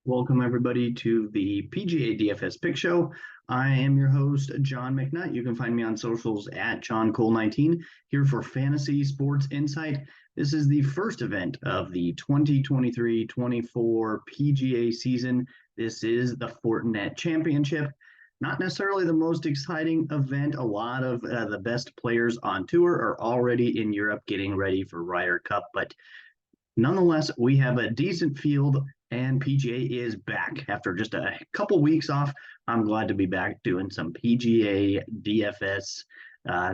Welcome, everybody, to the PGA DFS Pick Show. I am your host, John McNutt. You can find me on socials at JohnCole19 here for Fantasy Sports Insight. This is the first event of the 2023-24 PGA season. This is the Fortinet Championship. Not necessarily the most exciting event. A lot of the best players on tour are already in Europe getting ready for Ryder Cup, but nonetheless, we have a decent field, and PGA is back after just a couple weeks off. I'm glad to be back doing some PGA DFS.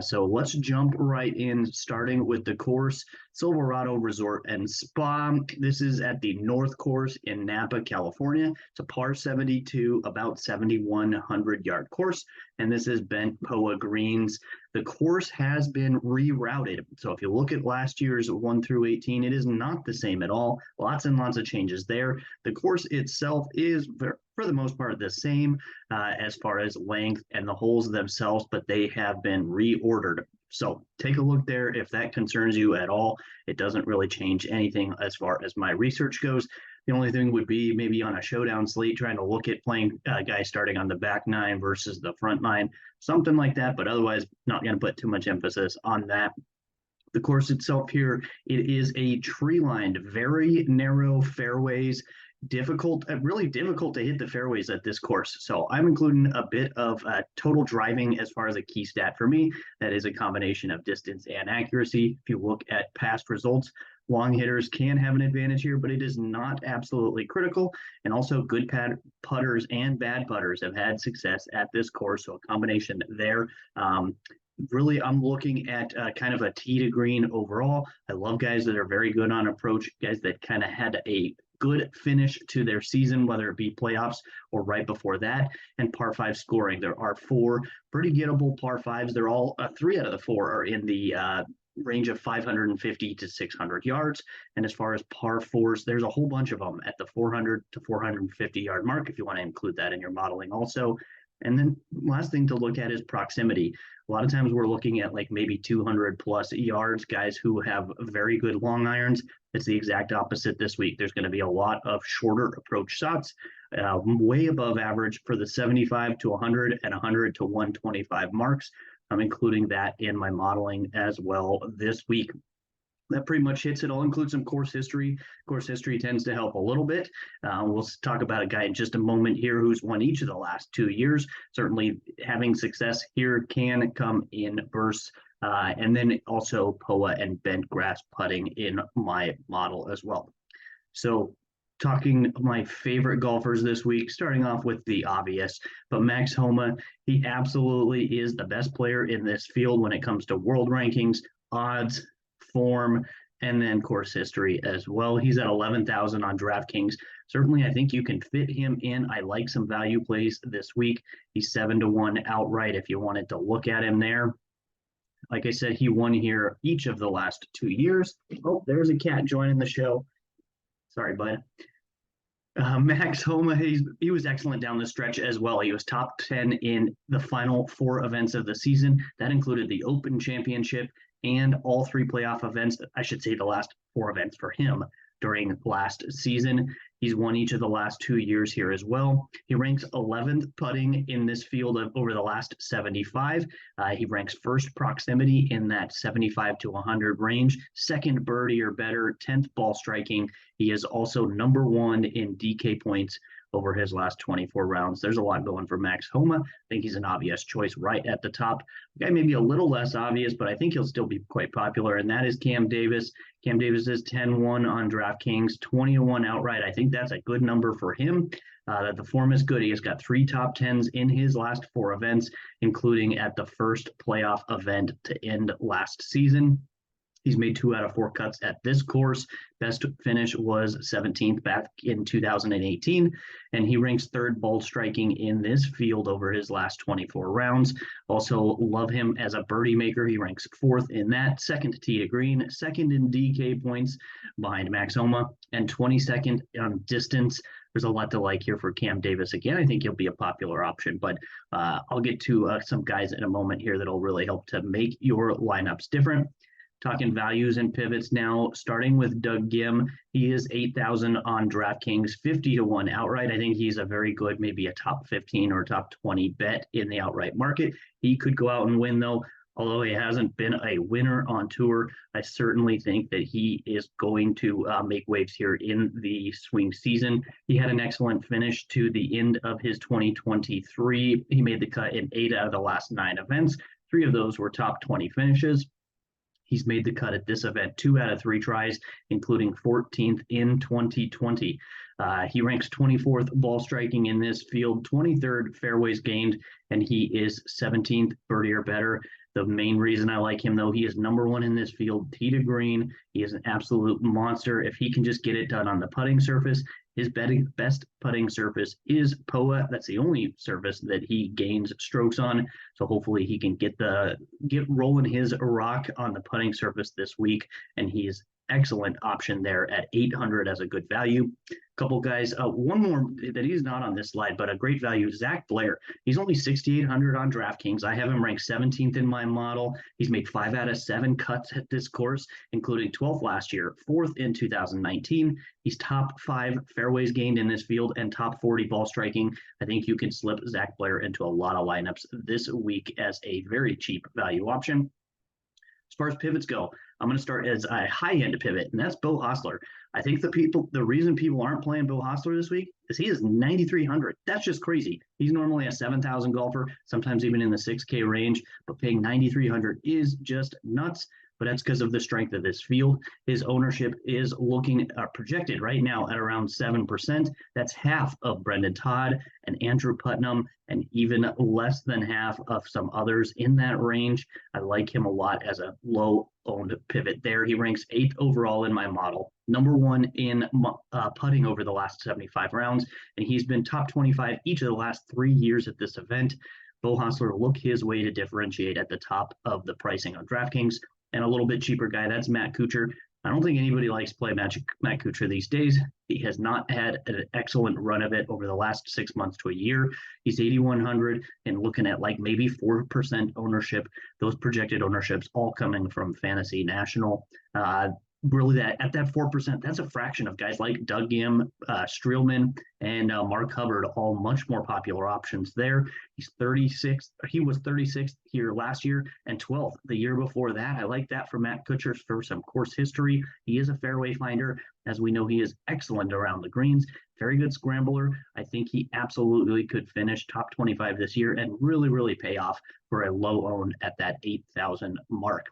So let's jump right in, starting with the course, Silverado Resort and Spa. This is at the North Course in Napa, California. It's a par 72, about 7,100-yard course, and this is bent POA greens. The course has been rerouted. So if you look at last year's 1 through 18, it is not the same at all. Lots and lots of changes there. The course itself is, for the most part, the same as far as length and the holes themselves, but they have been reordered. So take a look there if that concerns you at all. It doesn't really change anything as far as my research goes. The only thing would be maybe on a showdown slate, trying to look at playing guys starting on the back nine versus the front nine, something like that. But otherwise, not going to put too much emphasis on that. The course itself here, it is a tree-lined, very narrow fairways, really difficult to hit the fairways at this course. So I'm including a bit of total driving as far as a key stat for me. That is a combination of distance and accuracy. If you look at past results, long hitters can have an advantage here, but it is not absolutely critical. And also good putters and bad putters have had success at this course. So a combination there. Really, I'm looking at kind of a tee to green overall. I love guys that are very good on approach, guys that kind of had a good finish to their season, whether it be playoffs or right before that, and par five scoring. There are four pretty gettable par fives. They're all three out of the four are in the range of 550 to 600 yards. And as far as par fours, there's a whole bunch of them at the 400 to 450 yard mark, if you want to include that in your modeling also. And then last thing to look at is proximity. A lot of times we're looking at like maybe 200 plus yards, guys who have very good long irons. It's the exact opposite this week. There's going to be a lot of shorter approach shots, way above average for the 75 to 100 and 100 to 125 marks. I'm including that in my modeling as well this week. That pretty much hits it. I'll include some course history. Course history tends to help a little bit. We'll talk about a guy in just a moment here who's won each of the last 2 years. Certainly having success here can come in bursts. And then also POA and bent grass putting in my model as well. So talking my favorite golfers this week, starting off with the obvious, but Max Homa, he absolutely is the best player in this field when it comes to world rankings, odds, form, and then course history as well. He's at 11,000 on DraftKings. Certainly, I think you can fit him in. I like some value plays this week. He's 7-1 outright if you wanted to look at him there. Like I said, he won here each of the last 2 years. Oh, there's a cat joining the show. Sorry, bud. Max Homa, he was excellent down the stretch as well. He was top 10 in the final 4 events of the season. That included the Open Championship and all 3 playoff events. I should say the last 4 events for him during last season. He's won each of the last 2 years here as well. He ranks 11th putting in this field over the last 75. He ranks first proximity in that 75 to 100 range, second birdie or better, 10th ball striking. He is also number 1 in DK points over his last 24 rounds. There's a lot going for Max Homa. I think he's an obvious choice right at the top. The guy may be a little less obvious, but I think he'll still be quite popular, and that is Cam Davis. Cam Davis is 10-1 on DraftKings, 20-1 outright. I think that's a good number for him. The form is good. He has got 3 top 10s in his last 4 events, including at the first playoff event to end last season. He's made 2 out of 4 cuts at this course. Best finish was 17th back in 2018, and he ranks 3rd ball striking in this field over his last 24 rounds. Also love him as a birdie maker. He ranks 4th in that, 2nd tee to green, 2nd in DK points behind Max Homa, and 22nd on distance. There's a lot to like here for Cam Davis. Again, I think he'll be a popular option, but I'll get to some guys in a moment here that'll really help to make your lineups different. Talking values and pivots now, starting with Doug Gim. He is 8,000 on DraftKings, 50-1 outright. I think he's a very good, maybe a top 15 or top 20 bet in the outright market. He could go out and win, though. Although he hasn't been a winner on tour, I certainly think that he is going to make waves here in the swing season. He had an excellent finish to the end of his 2023. He made the cut in 8 out of the last 9 events. 3 of those were top 20 finishes. He's made the cut at this event 2 out of 3 tries, including 14th in 2020. He ranks 24th ball striking in this field, 23rd fairways gained, and he is 17th birdie or better. The main reason I like him, though, he is number 1 in this field, tee to green. He is an absolute monster. If he can just get it done on the putting surface, his best putting surface is POA. That's the only surface that he gains strokes on. So hopefully he can get rolling his rock on the putting surface this week, and he's excellent option there at 800 as a good value. Couple guys, one more that he's not on this slide, but a great value, Zach Blair. He's only 6,800 on DraftKings. I have him ranked 17th in my model. He's made 5 out of 7 cuts at this course, including 12th last year, 4th in 2019. He's top 5 fairways gained in this field and top 40 ball striking. I think you can slip Zach Blair into a lot of lineups this week as a very cheap value option. As far as pivots go, I'm going to start as a high-end pivot, and that's Beau Hossler. I think the reason people aren't playing Beau Hossler this week is he is 9,300. That's just crazy. He's normally a 7,000 golfer, sometimes even in the 6K range, but paying 9,300 is just nuts. But that's because of the strength of this field. His ownership is looking projected right now at around 7%. That's half of Brendan Todd and Andrew Putnam, and even less than half of some others in that range. I like him a lot as a low-owned pivot there. He ranks 8th overall in my model, number 1 in putting over the last 75 rounds, and he's been top 25 each of the last 3 years at this event. Beau Hossler will look his way to differentiate at the top of the pricing on DraftKings. And a little bit cheaper guy, that's Matt Kuchar. I don't think anybody likes to play Matt Kuchar these days. He has not had an excellent run of it over the last 6 months to a year. He's 8,100 and looking at like maybe 4% ownership. Those projected ownerships all coming from Fantasy National. Really, that at that 4%, that's a fraction of guys like Doug Gim, Streelman, and Mark Hubbard, all much more popular options there. He's 36th. He was 36th here last year and 12th the year before that. I like that for Matt Kuchar for some course history. He is a fairway finder. As we know, he is excellent around the greens. Very good scrambler. I think he absolutely could finish top 25 this year and really, really pay off for a low owned at that 8,000 mark.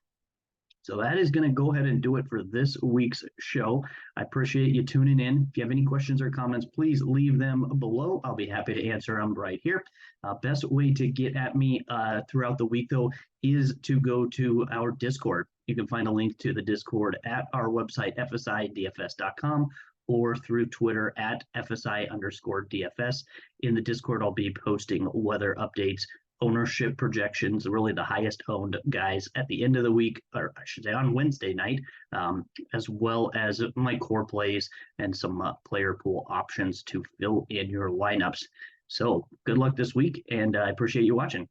So that is going to go ahead and do it for this week's show. I appreciate you tuning in. If you have any questions or comments, please leave them below. I'll be happy to answer them right here. Best way to get at me throughout the week, though, is to go to our Discord. You can find a link to the Discord at our website, FSiDFS.com, or through Twitter at FSI_DFS. In the Discord, I'll be posting weather updates, ownership projections, really the highest owned guys at the end of the week, or I should say on Wednesday night, as well as my core plays and some player pool options to fill in your lineups. So good luck this week, and I appreciate you watching.